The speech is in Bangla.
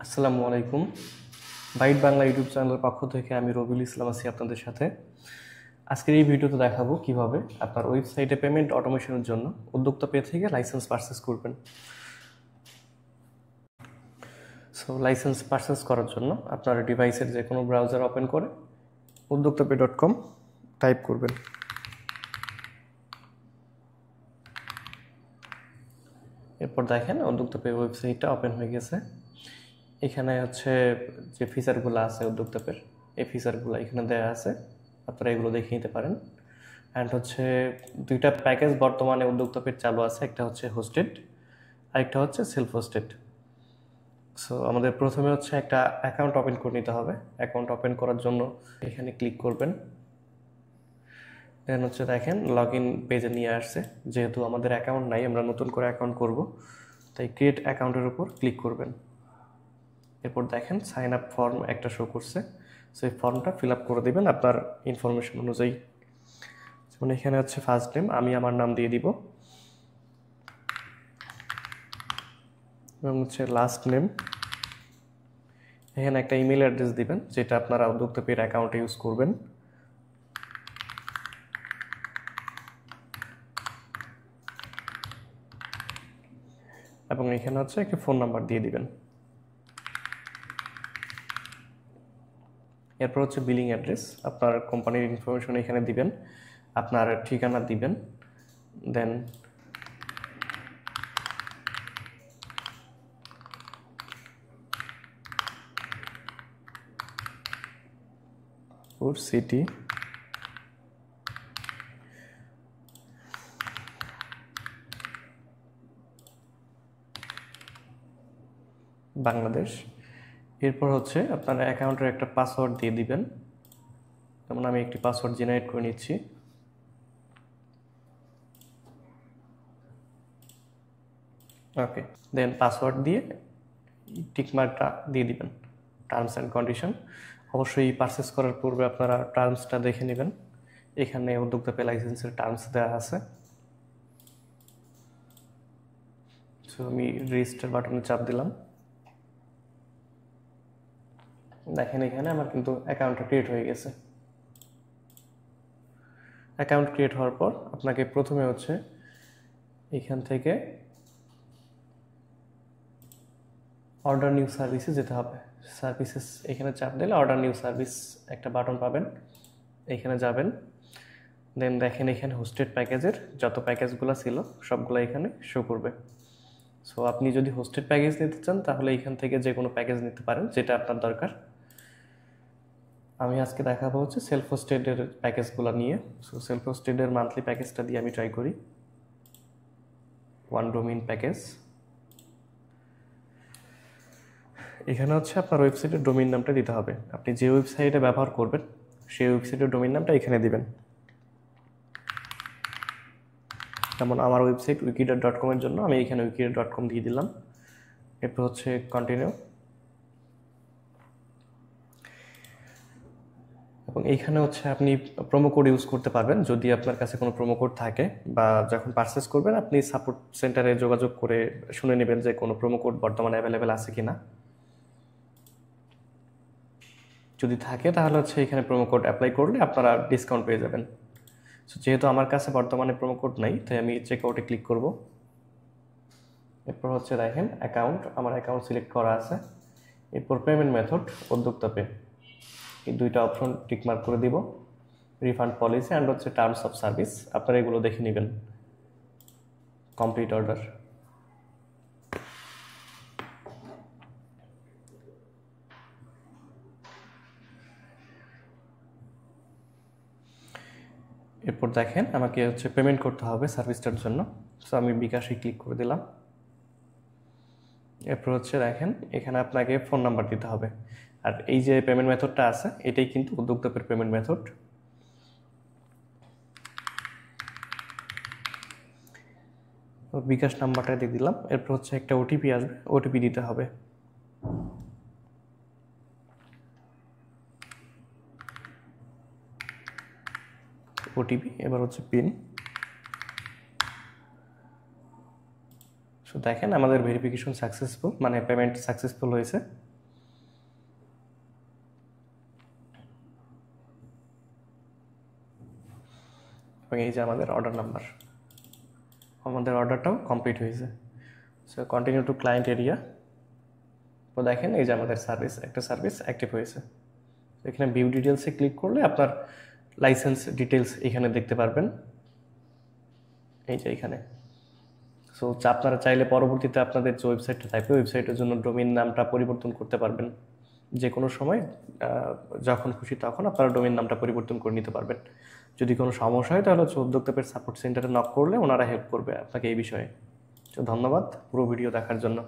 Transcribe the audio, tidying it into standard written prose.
আসসালামু আলাইকুম। বাইট বাংলা ইউটিউব চ্যানেলের পক্ষ থেকে আমি রবিউল ইসলাম আছি আপনাদের সাথে। আজকের এই ভিডিওতে দেখাবো কিভাবে আপনার ওয়েবসাইটে পেমেন্ট অটোমেশনের জন্য উদ্যোক্তা পে থেকে লাইসেন্স পারচেস করবেন। সো লাইসেন্স পারচেস করার জন্য আপনার ডিভাইসের যে কোনো ব্রাউজার ওপেন করে uddoktape.com টাইপ করবেন। এরপর দেখেন উদ্যোক্তা পে ওয়েবসাইটটা ওপেন হয়ে গেছে। এখানে হচ্ছে যে ফিচারগুলো আছে উদ্যোক্তা পের, এই ফিচারগুলো এখানে দেওয়া আছে, আপনারা এগুলো দেখে নিতে পারেন। অ্যান্ড হচ্ছে দুইটা প্যাকেজ বর্তমানে উদ্যোক্তা পের চালু আছে, একটা হচ্ছে হোস্টেড আর একটা হচ্ছে সেলফ হোস্টেড। সো আমাদের প্রথমে হচ্ছে একটা অ্যাকাউন্ট ওপেন করে নিতে হবে। অ্যাকাউন্ট ওপেন করার জন্য এখানে ক্লিক করবেন। দেন হচ্ছে দেখেন লগ ইন পেজে নিয়ে আসছে। যেহেতু আমাদের অ্যাকাউন্ট নাই, আমরা নতুন করে অ্যাকাউন্ট করব, তাই ক্রিয়েট অ্যাকাউন্টের উপর ক্লিক করবেন। এরপর দেখেন সাইন আপ ফর্ম একটা শো করছে, সেই ফর্মটা ফিল আপ করে দেবেন আপনার ইনফরমেশন অনুযায়ী। যেমন এখানে হচ্ছে ফার্স্ট নেম, আমি আমার নাম দিয়ে দিব, এবং হচ্ছে লাস্ট নেম। এখানে একটা ইমেল অ্যাড্রেস দিবেন যেটা আপনারা উদ্যোক্তা পের অ্যাকাউন্টে ইউজ করবেন। এবং এখানে হচ্ছে একটা ফোন নাম্বার দিয়ে দিবেন। এরপর হচ্ছে বিলিং অ্যাড্রেস, আপনার কোম্পানির ইনফরমেশন এখানে দিবেন, আপনার ঠিকানা দিবেন। দেন সিটি, বাংলাদেশ। এরপর হচ্ছে আপনার অ্যাকাউন্টের একটা পাসওয়ার্ড দিয়ে দিবেন। যেমন আমি একটি পাসওয়ার্ড জেনারেট করে নিচ্ছি। ওকে, দেন পাসওয়ার্ড দিয়ে টিকমার্কটা দিয়ে দিবেন। টার্মস অ্যান্ড কন্ডিশন, অবশ্যই পারচেস করার পূর্বে আপনারা টার্মসটা দেখে নেবেন। এখানে উদ্যোক্তা পে লাইসেন্সের টার্মস দেওয়া আছে। সো আমি রেজিস্টার বাটনে চাপ দিলাম। দেখেন এখানে আমার কিন্তু অ্যাকাউন্টটা ক্রিয়েট হয়ে গেছে। অ্যাকাউন্ট ক্রিয়েট হওয়ার পর আপনাকে প্রথমে হচ্ছে এখান থেকে অর্ডার নিউ সার্ভিসে যেতে হবে। সার্ভিসেস এখানে চাপ দিলে অর্ডার নিউ সার্ভিস একটা বাটন পাবেন, এখানে যাবেন। দেন দেখেন এখানে হোস্টেড প্যাকেজের যত প্যাকেজগুলো ছিল সবগুলো এখানে শো করবে। সো আপনি যদি হোস্টেড প্যাকেজ নিতে চান তাহলে এখান থেকে যে কোনো প্যাকেজ নিতে পারেন যেটা আপনার দরকার। আমি আজকে দেখাবো হচ্ছে সেলফ হোস্টেডের প্যাকেজগুলো নিয়ে। সো সেলফ হোস্টেডের মান্থলি প্যাকেজটা দিয়ে আমি ট্রাই করি। One domain package. এখানে হচ্ছে আপনার ওয়েবসাইটের ডোমেইন নামটা দিতে হবে। আপনি যে ওয়েবসাইটে ব্যবহার করবেন সেই ওয়েবসাইটের ডোমেইন নামটা এখানে দিবেন। যেমন আমার ওয়েবসাইট wikidat.com এর জন্য আমি এখানে wikidat.com দিয়ে দিলাম। এরপর হচ্ছে কন্টিনিউ। এবং এইখানে হচ্ছে আপনি প্রোমো কোড ইউজ করতে পারবেন যদি আপনার কাছে কোনো প্রোমো কোড থাকে, বা যখন পারচেস করবেন আপনি সাপোর্ট সেন্টারে যোগাযোগ করে শুনে নেবেন যে কোনো প্রোমো কোড বর্তমানে অ্যাভেলেবেল আছে কিনা। যদি থাকে তাহলে হচ্ছে এখানে প্রোমো কোড অ্যাপ্লাই করলে আপনারা ডিসকাউন্ট পেয়ে যাবেন। সো যেহেতু আমার কাছে বর্তমানে প্রোমো কোড নাই তাই আমি চেক আউটে ক্লিক করব। এরপর হচ্ছে দেখেন অ্যাকাউন্ট, আমার অ্যাকাউন্ট সিলেক্ট করা আছে। এরপর পেমেন্ট মেথড উদ্যোক্তা পে, এই দুইটা অপশন টিকমার্ক করে দিব। রিফান্ড পলিসি অ্যান্ড হচ্ছে টার্মস অফ সার্ভিস, আপনারা এগুলো দেখে নেবেন। Complete order. এরপর দেখেন আমাকে হচ্ছে পেমেন্ট করতে হবে সার্ভিসটার জন্য। সো আমি বিকাশে ক্লিক করে দিলাম। এরপর হচ্ছে দেখেন এখানে আপনাকে ফোন নাম্বার দিতে হবে। আর এই যে পেমেন্ট মেথডটা আছে এটাই কিন্তু উদ্যোক্তা পের পেমেন্ট মেথড। বিকাশ নাম্বারটা দিয়ে দিলাম। এরপর হচ্ছে একটা ওটিপি আসবে, ওটিপি দিতে হবে। ওটিপি, এবার হচ্ছে পিন। তো দেখেন আমাদের ভেরিফিকেশন সাকসেসফুল, মানে পেমেন্ট সাকসেসফুল হয়েছে। এবং এই যে আমাদের অর্ডার নাম্বার, আমাদের অর্ডারটাও কমপ্লিট হয়েছে। So continue to client area. তো দেখেন এই যে আমাদের একটা সার্ভিস অ্যাক্টিভ হয়েছে। এখানে ভিউ ডিটেলসে ক্লিক করলে আপনার লাইসেন্স ডিটেলস এখানে দেখতে পারবেন, এই যে এখানে। সো আপনারা চাইলে পরবর্তীতে আপনাদের যে ওয়েবসাইটটা থাকবে ওয়েবসাইটের জন্য ডোমেইন নামটা পরিবর্তন করতে পারবেন। যে কোনো সময় যখন খুশি তখন আপনারা ডোমেইন নামটা পরিবর্তন করে নিতে পারবেন। যদি কোনো সমস্যা হয় তাহলে উদ্যোক্তা পেজ সাপোর্ট সেন্টারে নক করলে ওনারা হেল্প করবে আপনাকে এই বিষয়ে। তো ধন্যবাদ পুরো ভিডিও দেখার জন্য।